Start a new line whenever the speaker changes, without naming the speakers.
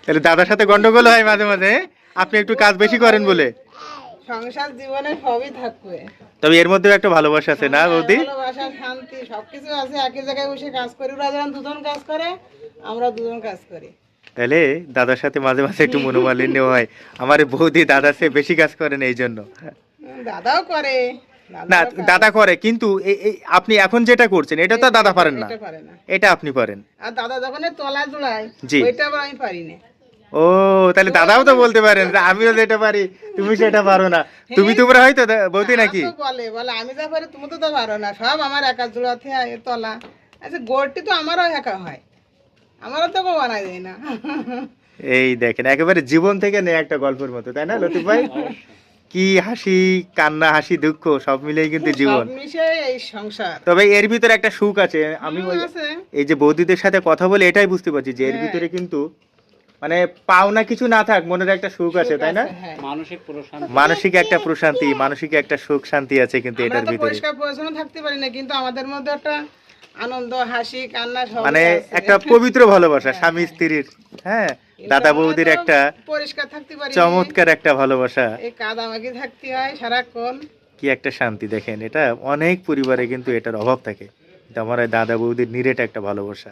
তাহলে দাদার সাথে গন্ডগোল হয় মাঝে মাঝে, আপনি একটু কাজ বেশি করেন বলে।
সংসার জীবনে সবই থাকবে।
তবে এর মধ্যেও একটা ভালোবাসা আছে না বৌদি?
ভালোবাসা, শান্তি সবকিছু আছে। একই জায়গায় বসে কাজ করি, ওরা যখন দুজন কাজ করে, আমরা দুজন কাজ করি।
তাহলে দাদার সাথে মাঝে মাঝে একটু মনোমালিন্য হয়, আমার বৌদি দাদার চেয়ে বেশি কাজ করেন এই জন্য।
দাদাও করে।
না, দাদা করে, কিন্তু আপনি এখন যেটা করছেন এটা তো দাদা পারেন না,
এটা পারে না।
এটা আপনি পারেন।
আর দাদা যখন তলায় জোড়ায়,
জি।
ওইটা আবার আমি পারি না।
ও, তাহলে দাদাও তো বলতে পারেন যে আমিও যেটা পারি তুমি সেটা পারো না। তুমি তোমরা হয়তো বৌদি নাকি?
বলে বলে আমি যা পারি তুমি তো পারো না, সব আমার একা জোড়াতে তলা। আচ্ছা, গোড়টি তো আমারও একা হয়, আমারও তো কেউ বানাই দেয় না।
এই দেখেন, একেবারে জীবন থেকে নেই একটা গল্পের মতো, তাই না লতিফ ভাই? কি হাসি কান্না, হাসি দুঃখ সব মিলেই কিন্তু জীবন।
সব মিশে এই সংসার।
তবে এর ভিতরে একটা সুখ আছে। আমি
আছে।
এই যে বৌদিদের সাথে কথা বলে এটাই বুঝতে পারছি যে এর
হ্যাঁ।
ভিতরে কিন্তু মানে পাওনা কিছু না থাক, মনের একটা সুখ আছে, তাই না?
হ্যাঁ।
মানসিক একটা প্রশান্তি, মানসিক একটা সুখ শান্তি আছে কিন্তু
আমরা
এটার
তো
ভিতরে।
পরিষ্কার পরিচ্ছন্ন থাকতে পারি না, কিন্তু আমাদের মধ্যে একটা আনন্দ, হাসি, কান্না সব
মানে
আছে।
একটা পবিত্র ভালোবাসা স্বামী স্ত্রীর, হ্যাঁ,
কিন্তু
দাদা
আমরা
বৌদির
তো
একটা
পরিষ্কার থাকতে পারি না।
চমৎকার একটা ভালোবাসা।
এই কাদামাকি থাকতে হয় সারাক্ষণ।
কি একটা শান্তি দেখেন, এটা অনেক পরিবারে কিন্তু এটার অভাব থাকে, কিন্তু আমার এই দাদা বৌদির নিরেট একটা ভালোবাসা।